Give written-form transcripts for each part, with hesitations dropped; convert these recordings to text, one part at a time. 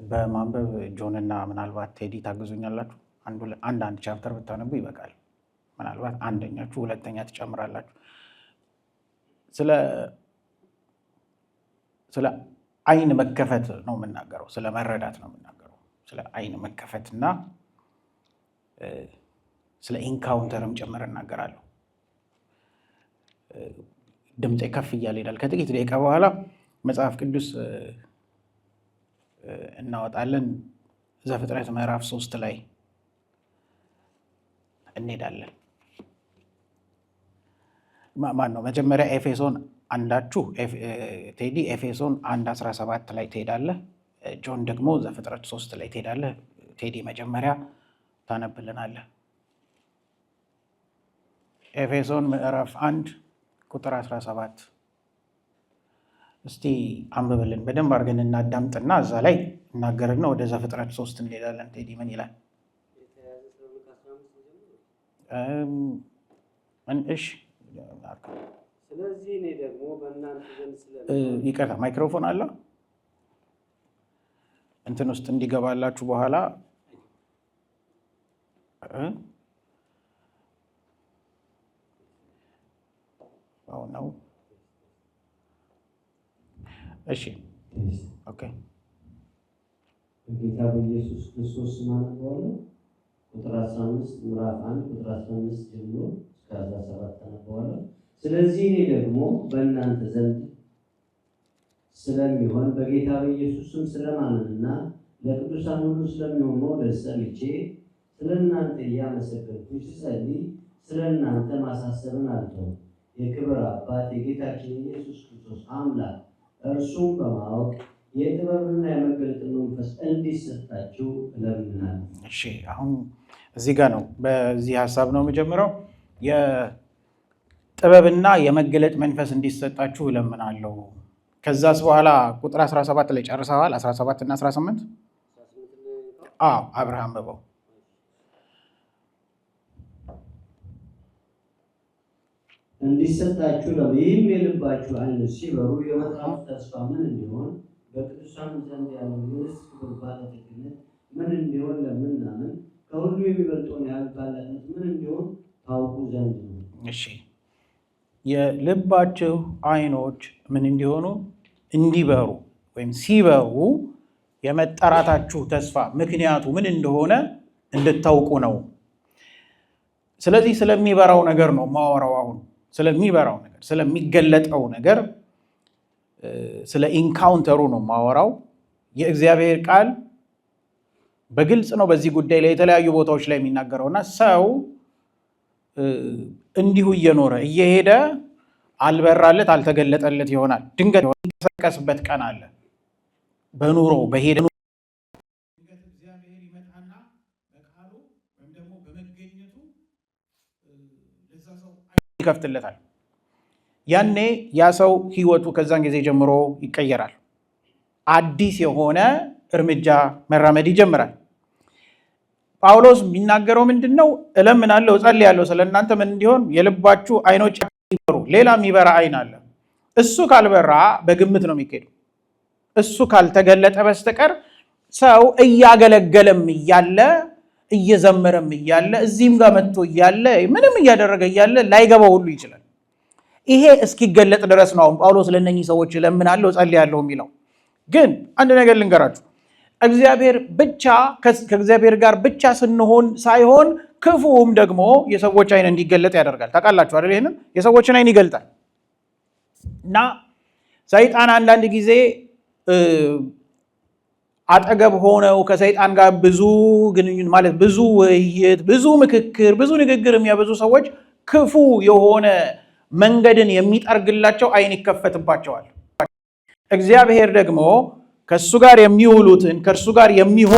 በማንበብ ጆንና ምናልባት ቴዲ ታግዙኛላችሁ። አንድ ቻፕተር ብታነቡ ይበቃል። ምናልባት አንደኛችሁ ሁለተኛ ትጨምራላችሁ። ስለ አይን መከፈት ነው የምናገረው፣ ስለ መረዳት ነው የምናገረው። ስለ አይን መከፈትና ስለ ኢንካውንተርም ጭምር እናገራለሁ። ድምፄ ከፍ እያለ ይሄዳል። ከጥቂት ደቂቃ በኋላ መጽሐፍ ቅዱስ እናወጣለን። ዘፍጥረት ምዕራፍ 3 ላይ እንሄዳለን። ማን ነው መጀመሪያ? ኤፌሶን አንዳችሁ ቴዲ ኤፌሶን 1:17 ላይ ትሄዳለህ። ጆን ደግሞ ዘፍጥረት 3 ላይ ትሄዳለህ። ቴዲ መጀመሪያ ታነብልናለህ። ኤፌሶን ምዕራፍ 1 ቁጥር 17 እስቲ አንብብልን። በደንብ አድርገን እናዳምጥና እዛ ላይ እናገርና ወደ ዘፍጥረት 3 እንሄዳለን። ቴዲ ምን ይላል? እሺ ስለዚህ እኔ ደግሞ በእናንተ ዘንድ ይቅርታ፣ ማይክሮፎን አለ እንትን ውስጥ እንዲገባላችሁ በኋላ ነው። እሺ ኦኬ። በጌታ በኢየሱስ ክርስቶስ ስም አነበዋለሁ። ቁጥር 15 ምዕራፍ 1 ቁጥር 15 ጀምሮ እስከ 17 አነበዋለሁ። ስለዚህ እኔ ደግሞ በእናንተ ዘንድ ስለሚሆን በጌታ በኢየሱስ ስም ስለማመንና ለቅዱሳን ሁሉ ስለሚሆን መውደድ ሰምቼ ስለ እናንተ እያመሰገንኩኝ ስጸልይ ስለ እናንተ ማሳሰብን አልተውም። የክብር አባት የጌታችን የኢየሱስ ክርስቶስ አምላክ እርሱም በማወቅ የጥበብና የመገለጥን መንፈስ እንዲሰጣችሁ እለምናለሁ። እሺ፣ አሁን እዚህ ጋር ነው። በዚህ ሀሳብ ነው የምጀምረው። የጥበብና የመገለጥ መንፈስ እንዲሰጣችሁ እለምናለሁ። ከዛስ በኋላ ቁጥር 17 ላይ ጨርሰዋል። 17 እና 18 አብርሃም በበው እንዲሰጣችሁ ነው። ይህም የልባችሁ ዓይኖች ሲበሩ የመጥራቱ ተስፋ ምን እንዲሆን በቅዱሳን ዘንድ ያለው የርስት ክብር ባለጠግነት ምን እንዲሆን ለምናምን ከሁሉ የሚበልጠውን ያህል ባለጠግነት ምን እንዲሆን ታውቁ ዘንድ ነው። እሺ፣ የልባችሁ ዓይኖች ምን እንዲሆኑ? እንዲበሩ ወይም ሲበሩ የመጠራታችሁ ተስፋ ምክንያቱ ምን እንደሆነ እንድታውቁ ነው። ስለዚህ ስለሚበራው ነገር ነው ማወራው። አሁን ስለሚበራው ነገር፣ ስለሚገለጠው ነገር፣ ስለ ኢንካውንተሩ ነው ማወራው። የእግዚአብሔር ቃል በግልጽ ነው በዚህ ጉዳይ ላይ የተለያዩ ቦታዎች ላይ የሚናገረውና ሰው እንዲሁ እየኖረ እየሄደ አልበራለት አልተገለጠለት ይሆናል። ድንገት የሚንቀሳቀስበት ቀን አለ። በኑሮ በሄደ ድንገት እግዚአብሔር ይመጣና በቃሉ ወይም ደግሞ በመገኘቱ ለዛ ሰው ይከፍትለታል። ያኔ ያ ሰው ህይወቱ ከዛን ጊዜ ጀምሮ ይቀየራል። አዲስ የሆነ እርምጃ መራመድ ይጀምራል። ጳውሎስ የሚናገረው ምንድን ነው? እለምናለሁ፣ እጸልያለሁ ስለ እናንተ ምን እንዲሆን? የልባችሁ ዓይኖች ይበሩ። ሌላ የሚበራ ዓይን አለ። እሱ ካልበራ በግምት ነው የሚካሄደው። እሱ ካልተገለጠ በስተቀር ሰው እያገለገለም እያለ እየዘመረም እያለ እዚህም ጋር መጥቶ እያለ ምንም እያደረገ እያለ ላይገባው ሁሉ ይችላል። ይሄ እስኪገለጥ ድረስ ነው አሁን ጳውሎስ ለእነኚህ ሰዎች እለምናለሁ እጸልያለሁ የሚለው። ግን አንድ ነገር ልንገራችሁ፣ እግዚአብሔር ብቻ ከእግዚአብሔር ጋር ብቻ ስንሆን ሳይሆን ክፉም ደግሞ የሰዎች ዓይን እንዲገለጥ ያደርጋል። ታውቃላችሁ አይደል? ይሄንን የሰዎችን ዓይን ይገልጣል። እና ሰይጣን አንዳንድ ጊዜ አጠገብ ሆነው ከሰይጣን ጋር ብዙ ግንኙነት ማለት ብዙ ውይይት፣ ብዙ ምክክር፣ ብዙ ንግግር የሚያበዙ ሰዎች ክፉ የሆነ መንገድን የሚጠርግላቸው ዓይን ይከፈትባቸዋል። እግዚአብሔር ደግሞ ከእሱ ጋር የሚውሉትን ከእርሱ ጋር የሚሆኑ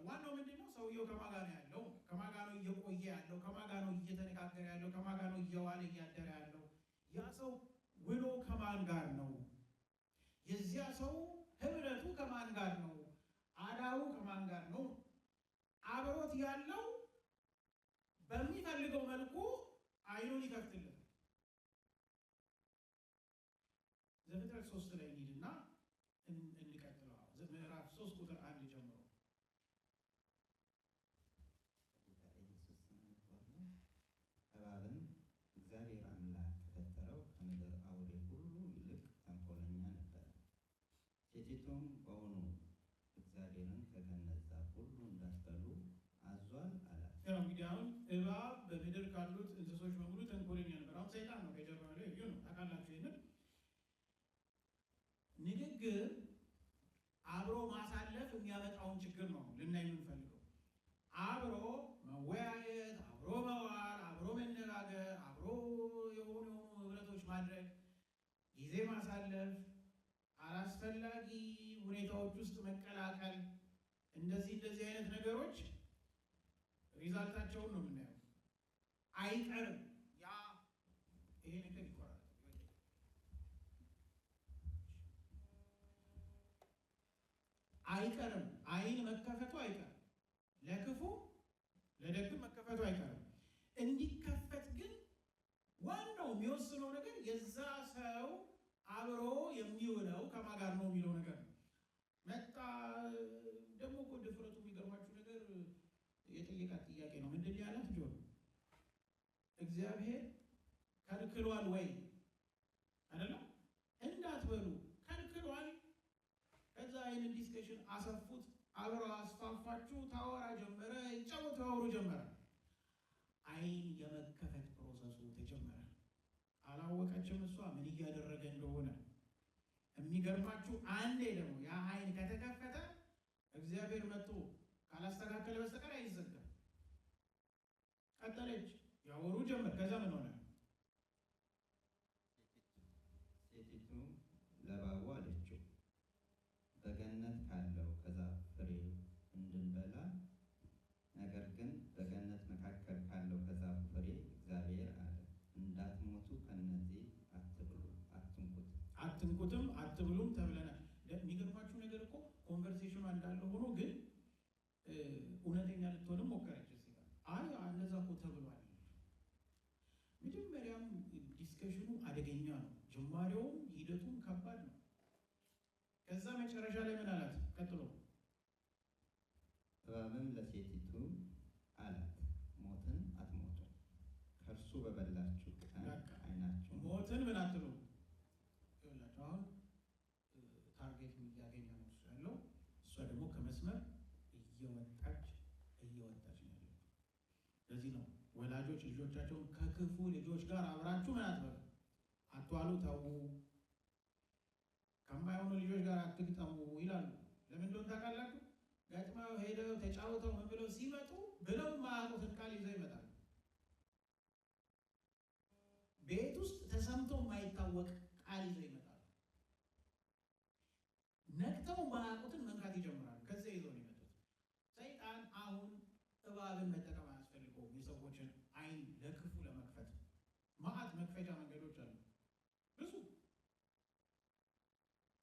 ዋናው ምንድነው? ሰውየው ከማን ጋር ነው ያለው? ከማን ጋር ነው እየቆየ ያለው? ከማን ጋር ነው እየተነጋገረ ያለው? ከማን ጋር ነው እየዋለ እያደረ ያለው? ያ ሰው ውሎ ከማን ጋር ነው? የዚያ ሰው ህብረቱ ከማን ጋር ነው? አዳሩ ከማን ጋር ነው? አብሮት ያለው በሚፈልገው መልኩ ዓይኑን ይከፍትልታል። ዘፍጥረት 3 ላይ እንሂድና እንቀጥለው። ምዕራፍ 3 ቁጥር 1 ጀምሮ እባብም እግዚአብሔር አምላክ ከፈጠረው ከምድር አውሬ ሁሉ ይልቅ ተንኮለኛ ነበረ። ሴቲቱም በውኑ እግዚአብሔርን ከገነት ዛፍ ሁሉ እንዳትበሉ አዟል አላት። እንግዲህ አሁን እባብ በምድር ካሉት እንስሶች በሙሉ ተንኮለኛ ነበር። አሁን ሰይጣን ነው ከጀርባ ላይ እዩ ነው። ታውቃላችሁ ይሄንን ንግግር አብሮ ማሳለፍ የሚያመጣውን ችግር ነው ልናይ የምንፈልገው። አብሮ መወያየት፣ አብሮ መዋል፣ አብሮ መነጋገር፣ አብሮ የሆኑ ህብረቶች ማድረግ፣ ጊዜ ማሳለፍ፣ አላስፈላጊ ሁኔታዎች ውስጥ መቀላቀል፣ እንደዚህ አይነት ነገሮች ሪዛልታቸውን ነው የምናየው። አይቀርም ይሄ ነገር ይቆራል። አይቀርም። አይን መከፈቱ አይቀርም። ለክፉ ለደግም መከፈቱ አይቀርም። እንዲከፈት ግን ዋናው የሚወስነው ነገር የዛ ሰው አብሮ የሚውለው ከማን ጋር ነው የሚለው ነገር ነው። መጣ ደግሞ እኮ ድፍረቱ የሚገርማችሁ ነገር የጠየቃት ጥያቄ ነው። ምንድን ያላት ጆን እግዚአብሔር ከልክሏል ወይ አይደለም? እንዳትበሉ ከልክሏል። ከዛ አይን ዲስከሽን አሰፉት፣ አብረው አስፋፋችሁ፣ ታወራ ጀመረ፣ ይጫወቱ ያወሩ ጀመረ። አይን የመከፈት ፕሮሰሱ ተጀመረ። አላወቀችም እሷ ምን እያደረገ እንደሆነ። የሚገርማችሁ አንዴ ደግሞ ያ አይን ከተከፈተ እግዚአብሔር መጥቶ ካላስተካከለ በስተቀር አይዘጋም። ቀጠለች፣ ያወሩ ጀመር። ከዛ ምን ሆነ? ሴቲቱ ለእባቡ አለችው በገነት ካለው ከዛፍ ፍሬ እንድንበላ፣ ነገር ግን በገነት መካከል ካለው ከዛፍ ፍሬ እግዚአብሔር አለ እንዳትሞቱ ከነዚህ አትብሉ፣ አትንኩትም አትብሉም ተብለናል። የሚገርማችሁ ነገር እኮ ኮንቨርሴሽኑ እንዳለ ሆኖ ግን እውነተኛ ልትሆንም ሞከረች። እዚህ ጋር እንደዛ እኮ ተብሏል። መጀመሪያም ዲስከሽኑ አደገኛ ነው። ጅማሬውም ሂደቱም ከባድ ነው። ከዛ መጨረሻ ላይ ምን አላት? ቀጥሎ እባብም ለሴቲቱ አላት ሞትን አትሞቱ፣ ከእርሱ በበላችሁ ቀን ዓይናችሁ ሞትን ምን አትሉ ይላችሁ። አሁን ታርጌት እያገኘ ነው እሱ ያለው። እሷ ደግሞ ከመስመር እየወጣች ነው ያለው። ለዚህ ነው ወላጆች ልጆቻቸውን ከክፉ ልጆች ጋር አብራችሁ ምን አትበሉ፣ አትዋሉ፣ ተዉ፣ ከማይሆኑ ልጆች ጋር አትግጠሙ ይላሉ። ለምን እንደሆነ ታውቃላችሁ? ገጥመው ሄደው ተጫውተው ምን ብለው ሲመጡ ብለው ማያውቁትን ቃል ይዘው ይመጣሉ። ቤት ውስጥ ተሰምቶ የማይታወቅ ቃል ይዘው ይመጣሉ። ነቅተው ማያውቁትን መንካት ይጀምራሉ። ከዚያ ይዘው ነው የመጡት። ሰይጣን አሁን እባብን መጠቀም አያስፈልገውም። የሰዎችን አይን ለክፉ ለመክፈት ማዕት መክፈቻ መንገዶች አሉ። ብዙ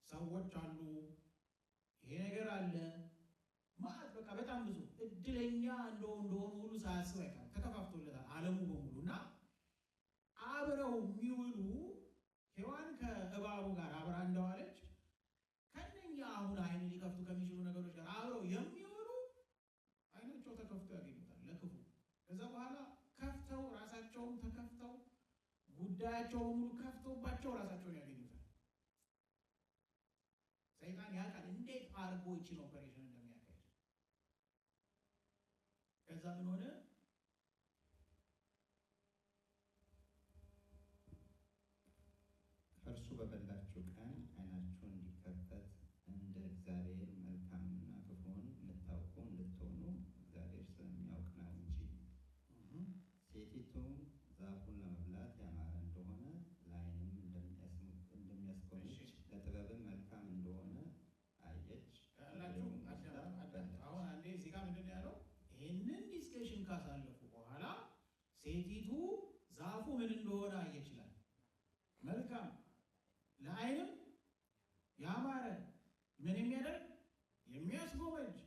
ሰዎች አሉ፣ ይሄ ነገር አለ ማዕት በቃ በጣም ብዙ እድለኛ እንደሆኑ ሁሉ ሳያስብ አይቀርም። ተከፋፍቶለታል ዓለሙ በሙሉ እና አብረው የሚውሉ ሔዋን ከእባቡ ጋር አብራ እንደዋለች ከነኛ አሁን አይን ሊከፍቱ ከሚችሉ ነገሮች ጋር አብረው የሚውሉ አይናቸው ተከፍቶ ያገኙታል ለክፉ። ከዛ በኋላ ከፍተው ራሳቸውን ተከፍተው ጉዳያቸው በሙሉ ከፍቶባቸው ራሳቸውን ያገኙታል። ሰይጣን ያውቃል እንዴት አርጎ ይችን ኦፐሬሽን እንደሚያካሄድ። ከዛ ምን ሆነ? ከእርሱ በበላችሁ ቀን ዓይናችሁ እንዲከፈት እንደ እግዚአብሔር መልካምና ክፉን የምታውቁ እንድትሆኑ እግዚአብሔር ስለሚያውቅ ነው እንጂ። ሴቲቱም ዛፉን ለመብላት ያማረ እንደሆነ ለዓይንም እንደሚያስጎመጅ ለጥበብም መልካም እንደሆነ አየች። አሁን አንዴ እዚህ ጋር ምንድን ያለው? ይህንን ዲስከሽን ካሳለፉ በኋላ ሴቲቱ ዛፉ ምን እንደሆነ አየች ይላል። መልካም ለዓይንም ያማረ ምን የሚያደርግ የሚያስጎመጅ።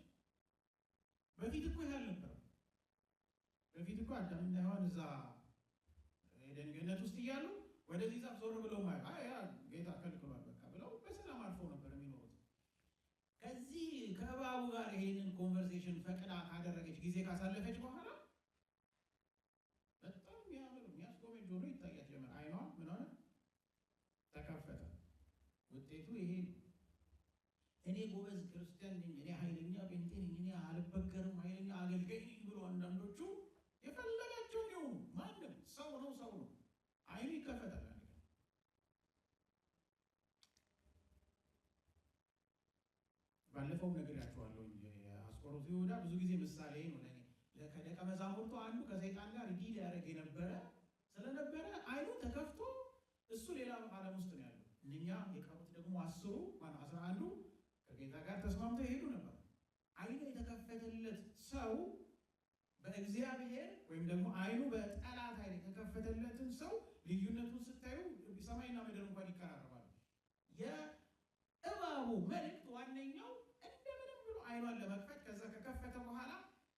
በፊት እኮ ይህ አልነበረም። በፊት እኮ አዳምና ሔዋን እዛ ኤደን ገነት ውስጥ እያሉ ወደዚህ ዛፍ ዞር ብለው ጌታ ከልክሏል በቃ ብለው ፈቅዳ ካደረገች ጊዜ ካሳለፈች በኋላ በጣም የሚያስጎመጅ ሆኖ ይታያት ጀመር። አይኗ ምን ሆነ? ተከፈተ። ውጤቱ ይሄ እኔ ጎበዝ ክርስቲያን ነኝ፣ እኔ ኃይለኛ ጴንጤ ነኝ፣ እኔ አልበገርም፣ ኃይለኛ አገልጋይ ነኝ ብሎ አንዳንዶቹ የፈለጋቸውን ይሁኑ፣ ማንም ሰው ነው። አይኑ ይከፈታል። ባለፈው ነግሬያችኋለሁ። የአስቆሮቱ ይሁዳ ብዙ ጊዜ ምሳሌ ነው ለኔ። ከደቀ መዛሙርቱ አንዱ ከሰይጣን ጋር ዲል ያደረገ የነበረ ስለነበረ አይኑ ተከፍቶ እሱ ሌላ ዓለም ውስጥ ነው ያለው። እኛ የቀሩት ደግሞ 11 ከጌታ ጋር ተስማምተው ይሄዱ ነበር። አይኑ የተከፈተለት ሰው በእግዚአብሔር ወይም ደግሞ አይኑ በጠላት ኃይል የተከፈተለትን ሰው ልዩነቱን ስታዩ ሰማይና ምድር እንኳን ይቀራረባሉ። የእባቡ መልእክት ዋነኛው እንደምንም ብሎ አይኗን ለመክፈት፣ ከዛ ከከፈተ በኋላ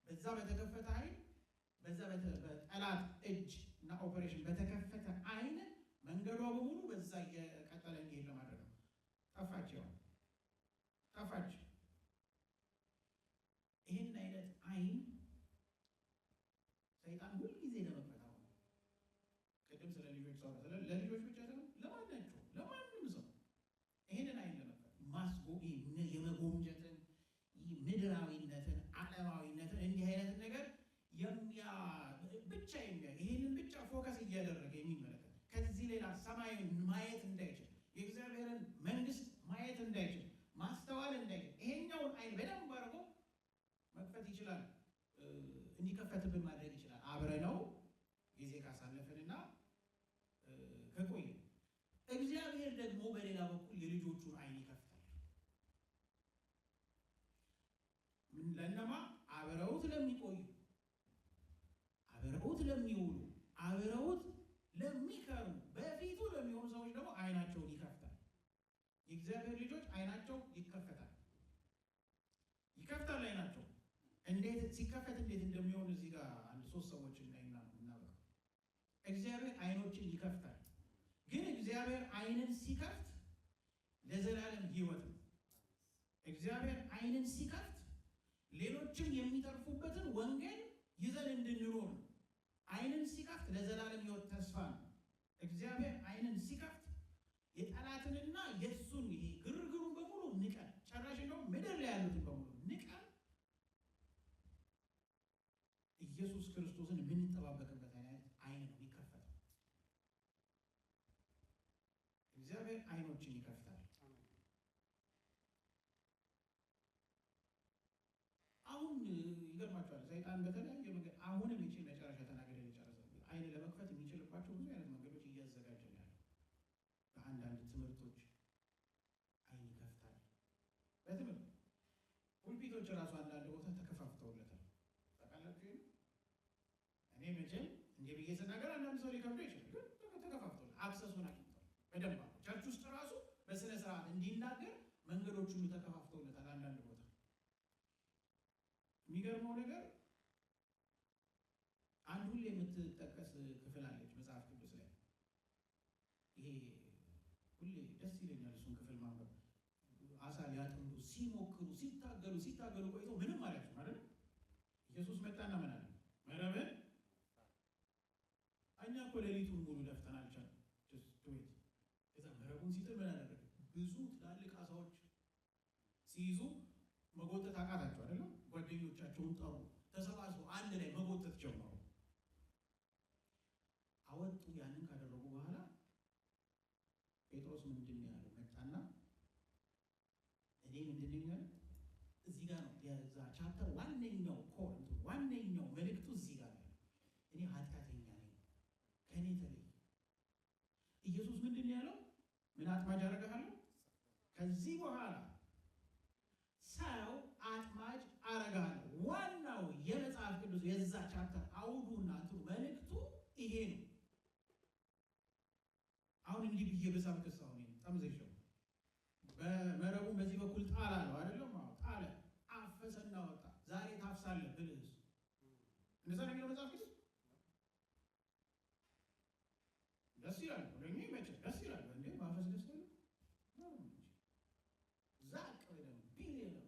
በዛ በተከፈተ አይን በዛ በጠላት እጅ እና ኦፐሬሽን በተከፈተ አይን መንገዷ በሙሉ በዛ እየቀጠለ እንዲሄድ ለማድረግ ነው። ጠፋች። ይህን አይነት አይን ሰይጣን ሁልጊዜ ለመፈታው ነው። ቅድም ስለ ልጆች ሰው ለልጆች ብቻ ሳይሆን ለማንም ሰው ይህንን አይን ለመፈት የመጎምጀትን፣ ምድራዊነትን፣ ዓለማዊነትን እንዲህ አይነት ነገር ይህንን ብቻ ፎከስ እያደረገ የሚመለከት ከዚህ ሌላ ሰማዩን ማየት እንዳይችል፣ የእግዚአብሔርን መንግስት ማየት እንዳይችል፣ ማስተዋል እንዳይችል ይሄኛውን አይን በደንብ አድርጎ መክፈት ይችላል። እንዲከፈትብን ማድረግ ይችላል። አብረነው ጊዜ ካሳለፍንና ከቆየ እግዚአብሔር ደግሞ በሌላ በኩል የልጆቹን አይን ይከፍታል። ለእነማ? አብረውት ለሚቆዩ፣ አብረውት ለሚውሉ፣ አብረውት ለሚከርሙ፣ በፊቱ ለሚሆኑ ሰዎች ደግሞ አይናቸውን ይከፍታል። የእግዚአብሔር ልጆች አይናቸው ይከፈታል አይናቸው እንዴት ሲከፈት እንዴት እንደሚሆን እዚህ ጋር አንድ 3 ሰዎች እናበቃ። እግዚአብሔር አይኖችን ይከፍታል። ግን እግዚአብሔር አይንን ሲከፍት ለዘላለም ሕይወት ነው። እግዚአብሔር አይንን ሲከፍት ሌሎችም የሚተርፉበትን ወንጌል ይዘን እንድንኖር ነው። አይንን ሲከፍት ለዘላለም ሕይወት ተስፋ ነው። እግዚአብሔር አይንን ሲከፍት የጠላትንና የእሱን ይሄ ግርግሩን በሙሉ ንቀን፣ ጨራሽ ነው ምድር ላይ ያሉትን በሙሉ ንቀን ኢየሱስ ክርስቶስን የምንጠባበቅበት አይን ነው የሚከፈተው። እግዚአብሔር አይኖችን ይከፍታል። አሁን ይገርማቸዋል። ሰይጣን በተለያየ መንገድ አሁንም ይችል መጨረሻ ተናገረ ሊጨርሰ አይን ለመክፈት የሚችልባቸው ብዙ አይነት መንገዶች እያዘጋጀ ነው ያለው። በአንዳንድ ትምህርቶች አይን ይከፍታል። በትምህርት ፑልፒቶች ራሱ አንዳንድ ቦታ ተከፋፍተውለታል። ታውቃላችሁ። እኔ መቼም እንዲህ ብዬ ስናገር አንዳንድ ሰው ሊከብደው ይችላል። ግን ተከፋፍተዋል። አክሰሱን አግኝተዋል። በደንብ ቸርች ውስጥ ራሱ በስነ ስርዓት እንዲናገር መንገዶች ሁሉ ተከፋፍተውለታል። አንዳንድ ቦታ የሚገርመው ነገር አንድ ሁሌ የምትጠቀስ ክፍል አለች መጽሐፍ ቅዱስ ላይ። ይሄ ሁሌ ደስ ይለኛል እሱን ክፍል ማንበብ። አሳ ሊያጠምዱ ሲሞክሩ ሲታገሉ ቆይተው ምንም አላቸው ማለት ነው። ኢየሱስ መጣና ምን አለ? መረብን እኛ እኮ ሌሊቱን ሙሉ ደፍተን አልቻልንም። ከዛ መረቡን ሲጥል ምን አደረገ? ብዙ ትላልቅ አሳዎች ሲይዙ መጎተት አቃታቸው አይደለም። ጓደኞቻቸውን ጠሩ፣ ተሰባስበው አንድ ላይ መጎተት ጀመሩ። አወጡ። ያንን ካደረጉ በኋላ ጴጥሮስ ምንድን ነው ያለው? መጣና እኔ ምንድን ነው ያለው? እዚህ ጋር ነው የዛ ቻፕተር ዋነኛው ኮንቱ ዋነኛው መልእክቱ እዚህ ጋር ነው። እኔ ኃጢአተኛ ነኝ፣ ከእኔ ተለይ። ኢየሱስ ምንድን ነው ያለው? ምን አጥማጅ አደርግሃለሁ? ከዚህ በኋላ ሰው አጥማጅ አደርግሃለሁ። ዋናው የመጽሐፍ ቅዱስ የዛ ቻፕተር አውዱና እንትኑ መልእክቱ ይሄ ነው። አሁን እንዲህ ብዬ በሳብከስ አሁን ጠምዘሽው በመረቡን በዚህ በኩል ጣላ ነው አይደለም? አዎ ጣለ፣ አፈሰና ወጣ። ዛሬ ታፍሳለህ ብልህስ እንደዛ ነው የሚለው መጽሐፍ ቅዱስ። ደስ ይላል ለእኔ መቼ ደስ ይላል እንዴ ማፈስ ደስ ይላል ነው እንጂ ዛቅ ወደም ቢል ነው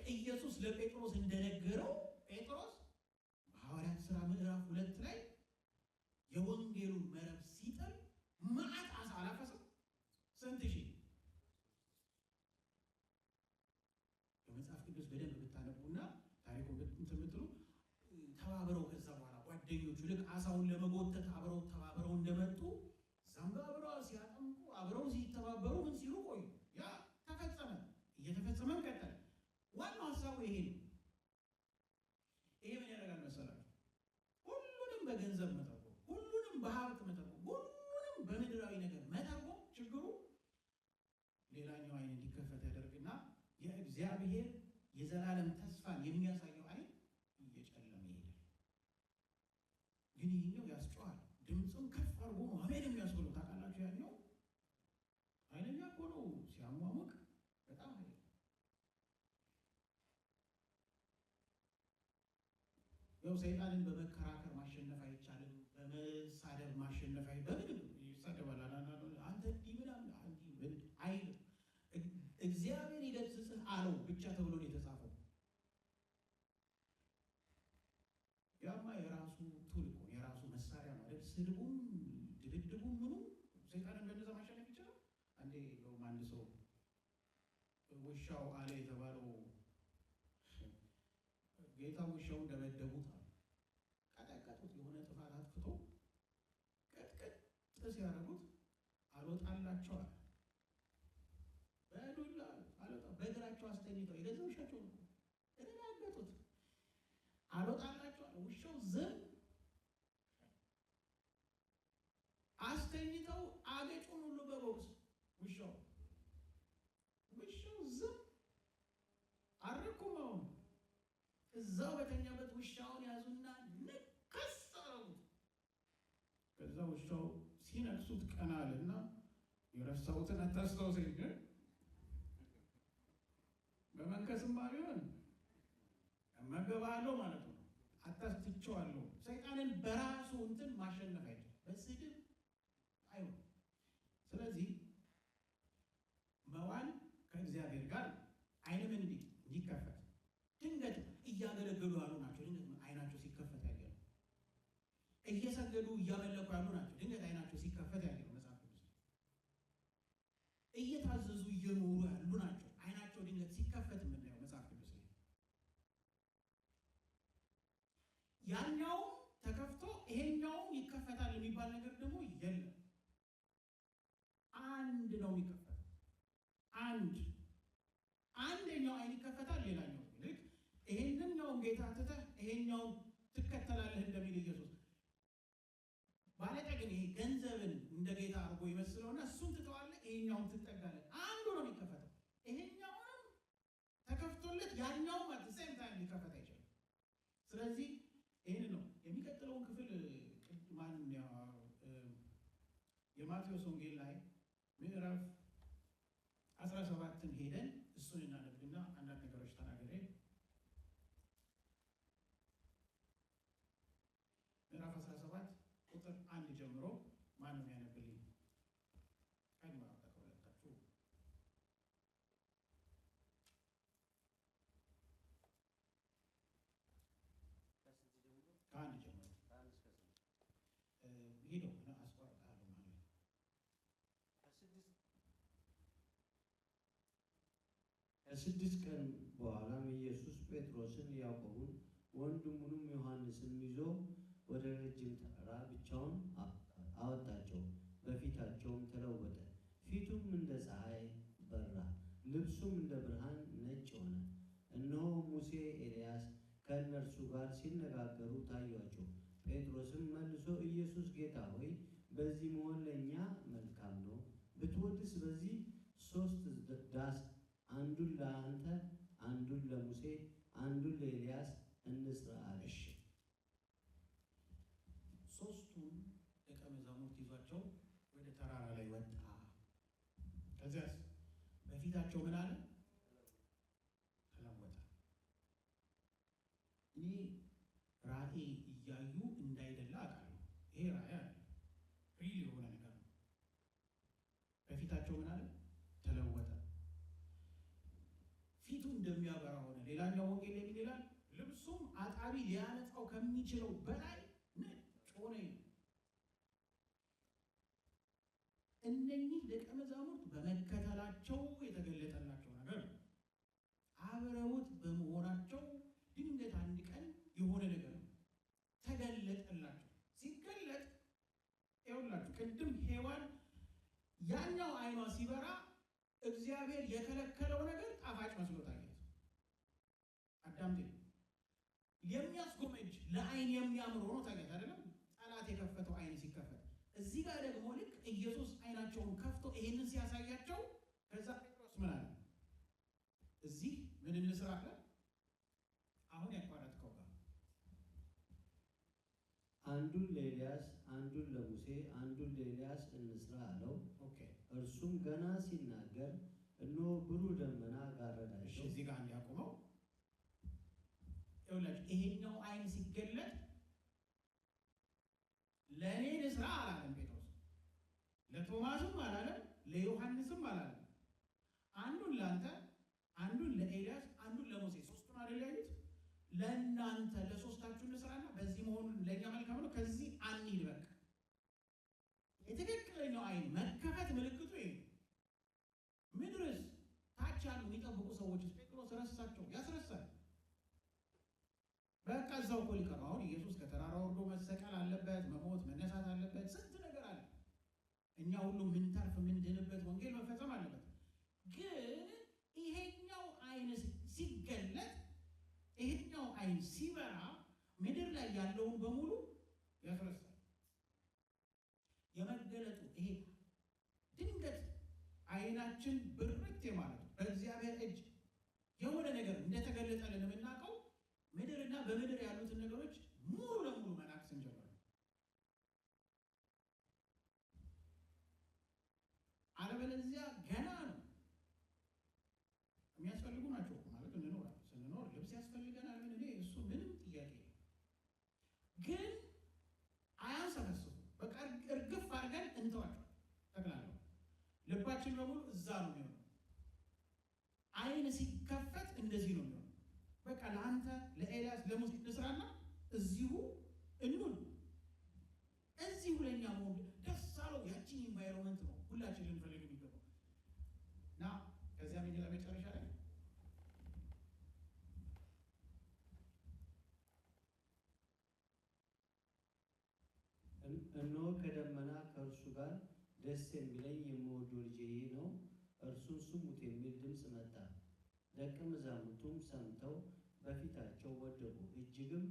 ኢየሱስ ለጴጥሮስ እንደነገረው ጴጥሮስ በሐዋርያት ሥራ ምዕራፍ 2 ላይ የወንጌሉን መረብ ሲጥል መዓት ዓሣ አላፈሰም። ስንት ሺህ? በመጽሐፍ ቅዱስ በደንብ ብታነቡና ታሪኩን ብትምትሉ ተባብረው ከዛ በኋላ ጓደኞቹ ልክ ዓሣውን ለመጎተት አብረው ተባብረው እንደመጡ እዛም አብረው ሲያጠምቁ አብረው ሲተባበሩ ምን ሲሉ ቆዩ። ያ ተፈጸመ፣ እየተፈጸመም ቀጠለ። ዋናው ሀሳቡ ይሄ ነው። ይሄ ምን ያደርጋል መሰላችሁ? ሁሉንም በገንዘብ መተርጎም፣ ሁሉንም በሀብት መተርጎም፣ ሁሉንም በምድራዊ ነገር መተርጎም ችግሩ ሌላኛው አይን እንዲከፈት ያደርግና የእግዚአብሔር የዘላለም ተስፋን የሚያሳየው አይን እየጨለመ ይሄዳል። ግን ይህኛው ያስጨዋል። ድምፅም ከፍ አድርጎ ነው አሜን የሚያስብለው። ታውቃላችሁ፣ ያኛው ኃይለኛ እኮ ነው ሲያሟሙቅ፣ በጣም ኃይለኛ። ያው ሰይጣንን በመከራከር ማሸነፍ አይቻልም፣ በመሳደብ ማሸነፍ በምንም ይሳደባል። አንተ እንዲህ ምናምን አይልም። እግዚአብሔር ይገስጽህ አለው ብቻ ተብሎ ነው የተጻፈው። ያማ የራሱ ቱል እኮ የራሱ መሳሪያ ማለት ስድቡም ድብድቡም ምኑ ሰይጣንን በነዛ ማሸነፍ ይችላል። አንዴ አንድ ሰው ውሻው አለ የተባለው ጌታ ውሻውን ደበደቡት አለ። ቀጠቀጡት። የሆነ ጥፋት አጥፍቶ ቀጥቀጥ ሲያደርጉት አልወጣላቸው አለ። በዱላ አልወጣ በእግራቸው አስተኝተው የገዛ ውሻቸው ነው ተደናገጡት። አልወጣላቸው አለ። ውሻው ዝም አስተኝተው አገጩን ሁሉ በቦክስ ውሻው ዝም አረኩመው እዛው በተኛበት ውሻውን ያዙና ንከስ አረጉት። ከዛ ውሻው ሲነክሱት ቀና አለና የረሳሁትን አታስታውሰኝ ግን በመንከስማ ቢሆን እመገባለሁ ማለት ነው። አታስትቸዋለሁ። ሰይጣንን በራሱ እንትን ማሸነፍ አይደለም፣ በስድብ አይሆን። ስለዚህ መዋል ከእግዚአብሔር ጋር አይንም እንዲከፈት ድንገት እያገለገሉ ያሉ ናቸው። ድንገት አይናቸው ሲከፈት ያየው። እየሰገዱ እያመለኩ ያሉ ናቸው። ድንገት አይናቸው ሲከፈት ያየው። መጽሐፍ ቅዱስ እየታዘዙ እየኖሩ ያሉ ናቸው። አይናቸው ድንገት ሲከፈት የምናየው መጽሐፍ ቅዱስ ላይ። ያኛው ተከፍቶ ይሄኛው ይከፈታል የሚባል ነገር ደግሞ የለም። አንድ ነው የሚከፈተው። አንደኛው አይን ይከፈታል፣ ሌላኛው ልክ ይሄንኛውን ጌታ ትተህ ይሄኛውን ትከተላለህ እንደሚል ኢየሱስ ባለጠግን ይሄ ገንዘብን እንደ ጌታ አድርጎ ይመስለውና እሱን ትተዋለህ፣ ይሄኛውን ትጠጋለህ። አንዱ ነው የሚከፈተው። ይሄኛውንም ተከፍቶለት ያኛውም አት ሴም ታይም ሊከፈት አይችልም። ስለዚህ ይህን ነው የሚቀጥለውን ክፍል የማቴዎስ ወንጌል ላይ ምዕራፍ 17ን ሄደን እሱን እናነብና አንዳንድ ነገሮች ተናገሬ ምዕራፍ 17 ቁጥር 1 ጀምሮ ማን ነው ያነብልኝ? ቀድሞ ተከወለታችሁ ከአንድ ጀምሮ ሄደው አስቆርጣለሁ ማለት ነው። ከስድስት ቀን በኋላም ኢየሱስ ጴጥሮስን፣ ያዕቆብን ወንድሙንም ዮሐንስን ይዞ ወደ ረጅም ተራራ ብቻውን አወጣቸው። በፊታቸውም ተለወጠ። ፊቱም እንደ ፀሐይ በራ፣ ልብሱም እንደ ብርሃን ነጭ ሆነ። እነሆ ሙሴ፣ ኤልያስ ከእነርሱ ጋር ሲነጋገሩ ታዩአቸው። ጴጥሮስም መልሶ ኢየሱስ ጌታ ሆይ በዚህ መሆን ለእኛ መልካም ነው። ብትወድስ በዚህ 3 ዳስ አንዱን ለአንተ፣ አንዱን ለሙሴ፣ አንዱን ለኤልያስ እንስራ አለ። ሦስቱን ደቀ መዛሙርት ይዟቸው ወደ ተራራ ላይ ወጣ። ከዚያስ በፊታቸው ምን አለ? ተለወጠ። እኔ ራእይ እያዩ እንዳይደለ አውቃለሁ። ይሄ ራእይ አለ፣ ሪል የሆነ ነገር ነው። በፊታቸው ምን አለ? ተለወጠ። ፊቱ እንደሚያበራ ሆነ። ሌላ ከሚችለው በላይ ነጭ ሆነ። እነኚህ ደቀ መዛሙርት በመከተላቸው የተገለጠላቸው ነገር ነው። አብረውት በመሆናቸው ድንገት አንድ ቀን የሆነ ነገር ነው ተገለጠላቸው። ሲገለጥ ይኸውላችሁ ቅድም ሔዋን ያኛው አይኗ ሲበራ እግዚአብሔር የከለከለው ነገር ጣፋጭ መስሎ ታያት። አዳምጤ የሚያስጎመጅ ለአይን የሚያምር ሆኖ ታያት አይደለም? ጠላት የከፈተው አይን ሲከፈት፣ እዚህ ጋር ደግሞ ልክ ኢየሱስ አይናቸውን ከፍቶ ይሄንን ሲያሳያቸው ከዛ ጴጥሮስ ምን አለ? እዚህ ምን እንስራ አለ? አሁን ያቋረጥከው ጋር አንዱን ለኤልያስ አንዱን ለሙሴ አንዱን ለኤልያስ እንስራ አለው። እርሱም ገና ሲናገር እነሆ ብሩህ ደመና ጋረዳቸው። እዚህ ጋር እንዲያቆመው ይኸውላችሁ ይሄኛው አይን ሲገለጥ ለእኔ ልስራ አላለም ጴጥሮስ። ለቶማስም አላለም፣ ለዮሐንስም አላለም። አንዱን ለአንተ፣ አንዱን ለኤልያስ፣ አንዱን ለሙሴ ሶስቱን አይደል ያሉት? ለእናንተ ለሶስታችሁ ልስራና በዚህ መሆኑን ለእኛ መልካም ነው። ከዚህ አንሂድ በቃ። የትክክለኛው አይን መከፈት ምልክቱ ይሄ። ምድርስ ታች ያሉ የሚጠብቁ ሰዎች ጴጥሮስ ረሳቸው፣ ያስረሳል። በቃ እዛው እኮ ሊቀር ነው። አሁን ኢየሱስ ከተራራ ወርዶ መሰቀል አለበት፣ መሞት መነሳት አለበት፣ ስንት ነገር አለ። እኛ ሁሉ ምንተርፍ ምንድንበት ወንጌል መፈጸም አለበት። ግን ይሄኛው አይን ሲገለጥ፣ ይሄኛው አይን ሲበራ ምድር ላይ ያለውን በሙሉ ያስረሳል። የመገለጡ ይሄ ድንገት አይናችን ብርት ማለት በእግዚአብሔር እጅ የሆነ ነገር እንደተገለጠልን የምናውቀው ምድርና በምድር ያሉትን ነገሮች ሙሉ ለሙሉ መናቅ ስንጀምር፣ አለበለዚያ ገና ነው። የሚያስፈልጉ ናቸው ማለት እንኖራለን። ስንኖር ልብስ ያስፈልገናል። ምን እኔ እሱ ምንም ጥያቄ ግን አያንሰበስቡ። በቃ እርግፍ አድርገን እንተዋቸዋል። ጠቅላላ ልባችን በሙሉ እዛ ነው የሚሆነው። አይን ሲከፈት እንደዚህ ነው የሚሆነው። በቃ ለአንተ ለኤልያስ ለሙሴ ልስራና እዚሁ እንሁን። እዚሁ ለእኛ መሆን ደስ አለው። ያችን ኢንቫይሮመንት ነው ሁላችን ልንፈልግ የሚገባው እና ከዚያ ሚኒላ መጨረሻ ላይ እነሆ ከደመና ከእርሱ ጋር ደስ የሚለኝ የምወደው ልጄ ይህ ነው፣ እርሱን ስሙት የሚል ድምፅ መጣ። ደቀ መዛሙርቱም ሰምተው በፊታቸው ወደቁ፣ እጅግም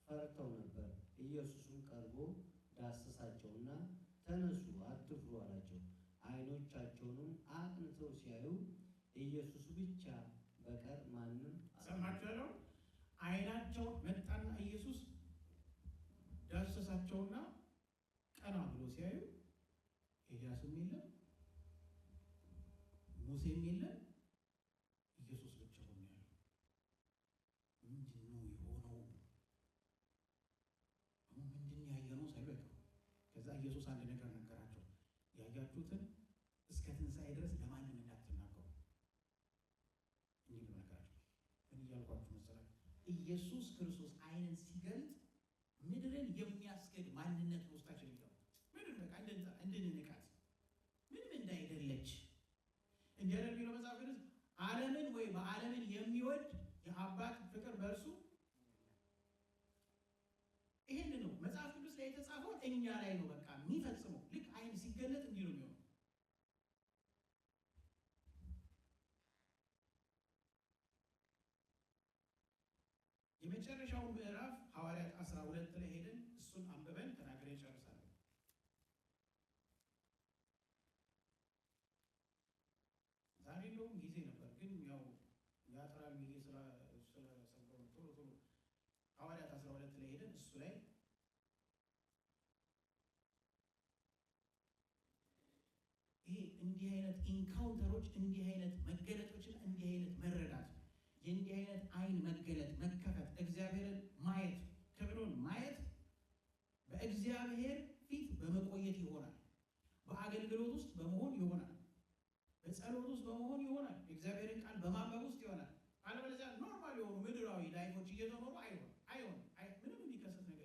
ፈርተው ነበር። ኢየሱስም ቀርቦ ዳሰሳቸውና ተነሱ፣ አትፍሩ አላቸው። ዓይኖቻቸውንም አቅንተው ሲያዩ ኢየሱስ ብቻ በቀር ማንም ሰማቸው። ዓይናቸው መጣና ኢየሱስ ዳሰሳቸውና ቀና ብሎ ሲያዩ ኤልያስም የለም፣ ሙሴም የለም፣ ኢየሱስ ብቻውን ነው ያለው። ምንድን ነው የሆነው? አሁን ምንድን ያየነው ሳይበቃ ከዛ ኢየሱስ አንድ ነገር ነገራቸው። ያያችሁትን እስከ ትንሣኤ ድረስ ለማንም እንዳትናገሩ። እንዲህ ብሎ ነገራቸው። ምን እያልኳችሁ መሰላችሁ? ኢየሱስ ክርስቶስ ዓይንን ሲገልጥ ምድርን የሚያስገድ ማንነት ውስጣችን ይገባል። ምንም በቃ እንድንንቃት ምንም እንዳይደለች እንዲያደርግ ነው መጽሐፍ ቅዱስ። ዓለምን ወይ በዓለምን የሚወድ የአባት ፍቅር በእርሱ ይሄን ነው መጽሐፍ ቅዱስ ላይ የተጻፈው እኛ ላይ ነው በቃ የሚፈጽመው። ልክ ዓይን ሲገለጥ እንዲህ ነው የሚሆነው። የመጨረሻው ምዕራፍ ሐዋርያት 12 ላይ ሄደን እሱን አንብበን ተናግረን እንጨርሳለን። ዛሬ እንደውም ጊዜ ነበር ግን ያው ያጥራል ብዬ ስለሰበሩ ቶሎ ሐዋርያት 12 ላይ ሄደን እሱ ላይ ይሄ እንዲህ አይነት ኢንካውንተሮች፣ እንዲህ አይነት መገለጦችን፣ እንዲህ አይነት መረዳት፣ የእንዲህ አይነት ዓይን መገለጥ መከፈት፣ እግዚአብሔርን ማየት፣ ክብሩን ማየት በእግዚአብሔር ፊት በመቆየት ይሆናል። በአገልግሎት ውስጥ በመሆን ይሆናል። በጸሎት ውስጥ በመሆን ይሆናል። የእግዚአብሔርን ቃል በማንበብ ውስጥ ይሆናል። አለበለዚያ ኖርማል የሆኑ ምድራዊ ላይፎች እየተኖሩ አይሆንም። ምንም የሚከሰት ነገር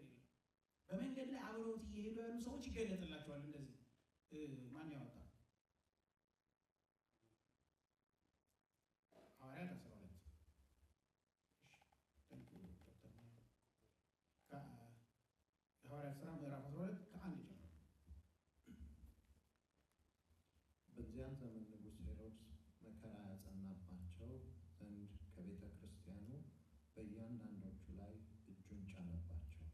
በመንገድ ላይ አብረውት እየሄዱ ያሉ ሰዎች ይገለጥላቸዋል። እንደዚህ ማን ያወጣ? ሐዋርያት 12 የሐዋርያት ሥራ ምዕራፍ 12 ከ1 ጀምሮ። በዚያን ዘመን ንጉሥ ሄሮድስ መከራ ያጸናባቸው ዘንድ ከቤተ ክርስቲያኑ በእያንዳንዶቹ ላይ እጁን ጫነባቸው።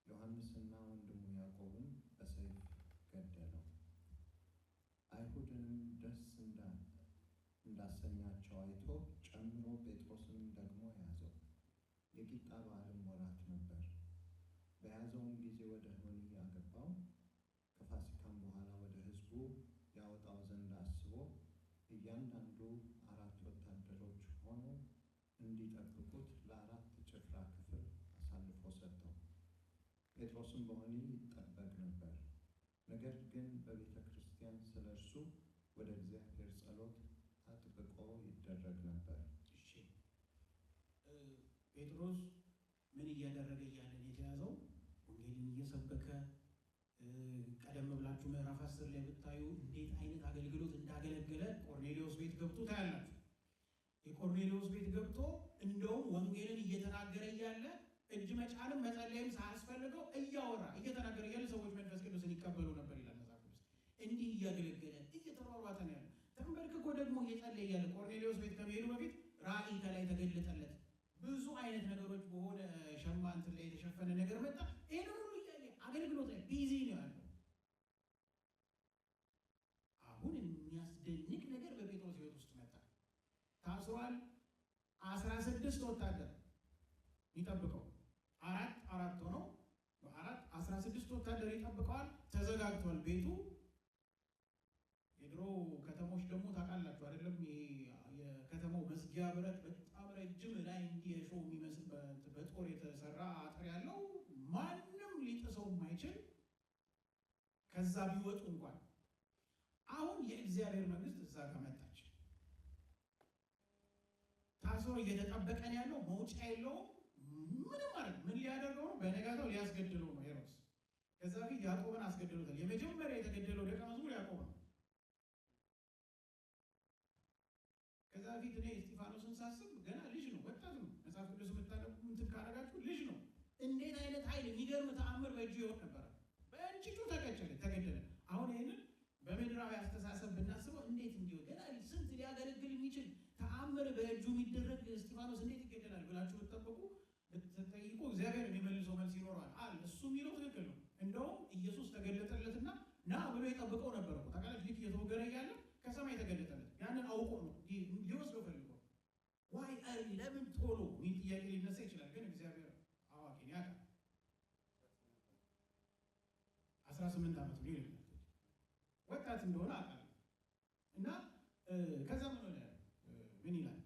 ዮሐንስና ወንድሙ ያዕቆብን በሰይፍ ገደለው። አይሁድንም ደስ እንዳሰኛቸው አይቶ ጨምሮ ጴጥሮስንም ደግሞ ያዘው። የቂጣ በዓልም ወራት ነበር። በያዘውም ጊዜ ወደ ወህኒ ያገባው። ከፋሲካም በኋላ ወደ ሕዝቡ ያወጣው ዘንድ አስቦ እያንዳንዱ 4 ወታደሮች ሆኖ እንዲጠብቁት ለ4 ጭፍራ ክፍል አሳልፎ ሰጠው። ጴጥሮስም በወህኒ ይጠበቅ ነበር። ነገር ግን በቤተ ክርስቲያን ስለ እርሱ ወደ እግዚአብሔር ጸሎት አጥብቆ ይደረግ ነበር። እሺ፣ ጴጥሮስ ምን እያደረገ እያለን የተያዘው? ወንጌልን እየሰበከ ቀደም ብላችሁ ምዕራፍ 10 ላይ ብታዩ እንዴት አይነት አገልግሎት እንዳገለገለ ቆርኔሌዎስ ቤት ገብቶ ታያላችሁ። የቆርኔሌዎስ ቤት ገብቶ እንደውም ወንጌልን እየተናገረ እያለ እጅ መጫንም መጸለይም ሳያስፈልገው እያወራ እየተናገረ እያለ ሰዎች መንፈስ ቅዱስን ይቀበሉ ነበር ይላል መጽሐፍ ቅዱስ። እንዲህ እያገለገለ እየተሯሯጠ ነው ያለ። ተንበርክኮ ደግሞ እየጸለየ እያለ ቆርኔሌዎስ ቤት ከመሄዱ በፊት ራእይ ከላይ ተገለጠለት። ብዙ አይነት ነገሮች በሆነ ሸማ እንትን ላይ የተሸፈነ ነገር መጣ። ይህን ሁሉ እያየ አገልግሎት ላይ ቢዚ ነው ያለው። አሁን የሚያስደንቅ ነገር በጴጥሮስ ሕይወት ውስጥ መጣ። ታስሯል። 16 ወታደር ይጠብቀው፣ አራት ሆነው በአራት 16 ወታደር ይጠብቀዋል። ተዘጋግቷል ቤቱ። የድሮ ከተሞች ደግሞ ታውቃላችሁ አይደለም? የከተማው መዝጊያ ብረት በጣም ረጅም ላይ እንዲህ የሾህ የሚመስል በጦር የተሰራ አጥር ያለው ማንም ሊጥሰው የማይችል ከዛ ቢወጡ እንኳን። አሁን የእግዚአብሔር መንግስት እዛ ጋር መጣች። ታስሮ እየተጠበቀ ነው ያለው። መውጫ የለውም። ምንም ማለት ምን ሊያደርገው ነው? በነጋታው ሊያስገድለው ነው ሄሮድስ። ከዛ በፊት ያዕቆብን አስገድሎታል። የመጀመሪያ የተገደለው ደቀ መዝሙር ያዕቆብ ነው። ከዛ በፊት እኔ እስጢፋኖስን ሳስብ ገና ልጅ ነው፣ ወጣት ነው። መጽሐፍ ቅዱስ የምታነቡ እንትን ካረጋችሁ ልጅ ነው። እንዴት አይነት ኃይል የሚገርም ተአምር በእጁ ይሆን ነበረ። በእንጭጩ ተገደለ። አሁን ይህንን በምድራዊ አስተሳሰብ ብናስበው እንዴት እንዲሁ ገና ስንት ሊያገለግል የሚችል ተአምር በእጁ የሚደረግ እስጢፋኖስ እንዴት ይገደላል ብላችሁ ብትጠይቁ እግዚአብሔር የሚመልሰው መልስ ይኖረዋል አለ። እሱ የሚለው ትክክል ነው። እንደውም ኢየሱስ ተገለጠለትና ና ብሎ የጠብቀው ነበር እኮ ታውቃለች። ልክ እየተወገረ እያለ ከሰማይ ተገለጠለት። ያንን አውቆ ነው ሊወስደው ፈልጎ ዋይ አርሊ ለምን ቶሎ ሚል ጥያቄ ሊነሳ ይችላል። ግን እግዚአብሔር አዋቂ ነው ያውቃል። 18 ዓመት ነው ይላል ወጣት እንደሆነ አውቃለሁ። እና ከዛ ምን ሆነ? ምን ይላል?